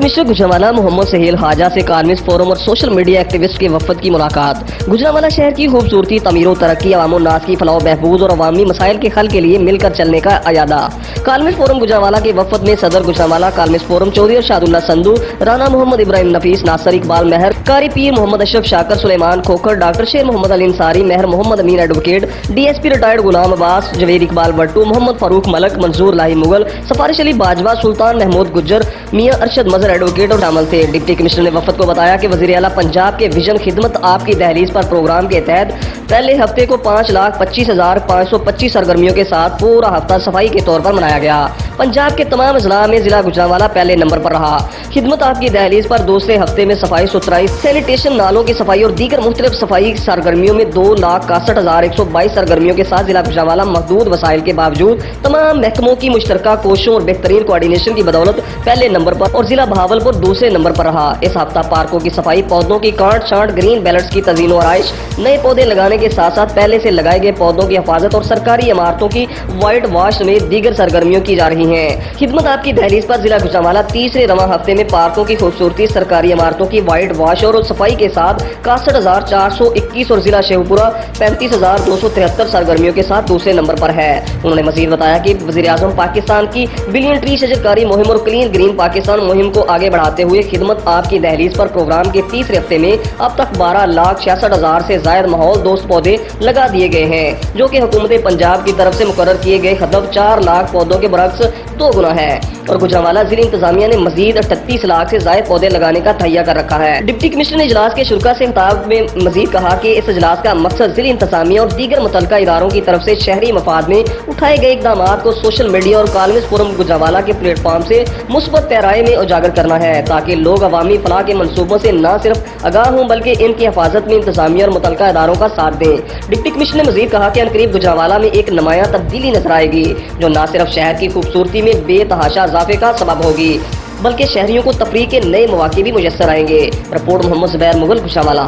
Commissioner Gujranwala Mohammad Sahel हाजा से कार्मिक फोरम और सोशल मीडिया एक्टिविस्ट के वफद की मुलाकात। गुजरांवाला शहर की खूबसूरती, तमीर तरक्की, अवाम नास की फलाह बहबूद और अवामी मसाइल के हल के लिए मिलकर चलने का अयादा। कार्मिक फोरम गुजरांवाला के वफद में सदर गुजरांवाला कार्मिक फोरम चौधरी और शादुल्ला संधू, राना मोहम्मद इब्राहिम नफीस, नासर इकबाल महर, कारी पीर मोहम्मद अशरफ शाकर, सुलेमान खोखर, डॉक्टर शेर मोहम्मद अली अंसारी, महर मोहम्मद अमीन एडवोकेट, डीएसपी रिटायर्ड गुलाम अब्बास, जवेद इकबाल बट्टू, मोहम्मद फारूक मलक, मंजूर लाही मुगल, सफारिश अली बाजवा, सुल्तान महमूद गुज्जर, मियां अरशद मजहर एडवोकेट और शामिल थे। डिप्टी कमिश्नर ने वफद को बताया कि वजीर आला पंजाब के विजन खिदमत आपकी दहलीज पर प्रोग्राम के तहत पहले हफ्ते को 5,25,525 सरगर्मियों के साथ पूरा हफ्ता सफाई के तौर पर मनाया गया। पंजाब के तमाम अजला में जिला गुजरांवाला पहले नंबर पर रहा। खिदमत आपकी दहलीज पर दूसरे हफ्ते में सफाई सुथराई, सैनिटेशन, नालों की सफाई और दीगर मुख्तलिफ सफाई सरगर्मियों में 2,61,122 सरगर्मियों के साथ जिला गुजरांवाला महदूद वसाइल के बावजूद तमाम महकमों की मुश्तरका कोशिशों और बेहतरीन कोऑर्डिनेशन की बदौलत पहले नंबर पर और जिला बहावलपुर दूसरे नंबर पर रहा। इस हफ्ता पार्कों की सफाई, पौधों की काट छांट, ग्रीन बैलेट्स की तज़ीन और आइश, नए पौधे लगाने के साथ साथ पहले से लगाए गए पौधों की हिफाजत और सरकारी इमारतों की वाइट वॉश समेत दीगर सरगर्मियों की जा रही हैं। खिदमत आपकी दहलीज पर जिला गुजरांवाला तीसरे रवा हफ्ते में पार्कों की खूबसूरती, सरकारी इमारतों की वाइट वॉश और सफाई के साथ 61,421 और जिला शेखपुरा 35,273 सरगर्मियों के साथ दूसरे नंबर पर है। उन्होंने मजीद बताया कि वज़ीर आज़म पाकिस्तान की बिलियन ट्री शजरकारी मुहिम और क्लीन ग्रीन पाकिस्तान मुहिम को आगे बढ़ाते हुए खिदमत आपकी दहलीज पर प्रोग्राम के तीसरे हफ्ते में अब तक 12,66,000 से जायद माहौल दोस्त पौधे लगा दिए गए हैं, जो कि हुकूमत पंजाब की तरफ से मुकर्रर किए गए हदफ 4 लाख पौधों के बरक्स 2 गुना है। और गुजरांवाला जिले इंतजामिया ने मजीद 38 लाख से जायद पौधे लगाने का तैयार कर रखा है। डिप्टी कमिश्नर ने इजलास के शुरा से खिताब में मजीद कहा कि इस इजलास का मकसद जिले इंतजामिया और दीगर मुतल्लिका इदारों की तरफ से शहरी मफाद में उठाए गए इकदाम को सोशल मीडिया और कार्मिक फोरम गुजरांवाला के प्लेटफॉर्म से मुस्बत पैराए में उजागर करना है, ताकि लोग अवामी फलाह के मनसूबों से न सिर्फ आगाह हों बल्कि इनकी हिफाजत में इंतजामिया और मुतल्लिका इदारों का साथ दें। डिप्टी कमिश्नर ने मजीद कहा कि अनकरीब गुजरांवाला में एक नुमायां तब्दीली नजर आएगी, जो न सिर्फ शहर की खूबसूरती में बेतहाशा इजाफे का सबब होगी बल्कि शहरियों को तफरीह के नए मौके भी मुयस्सर आएंगे। रिपोर्ट मोहम्मद ज़ुबैर मुगल, गुजरांवाला।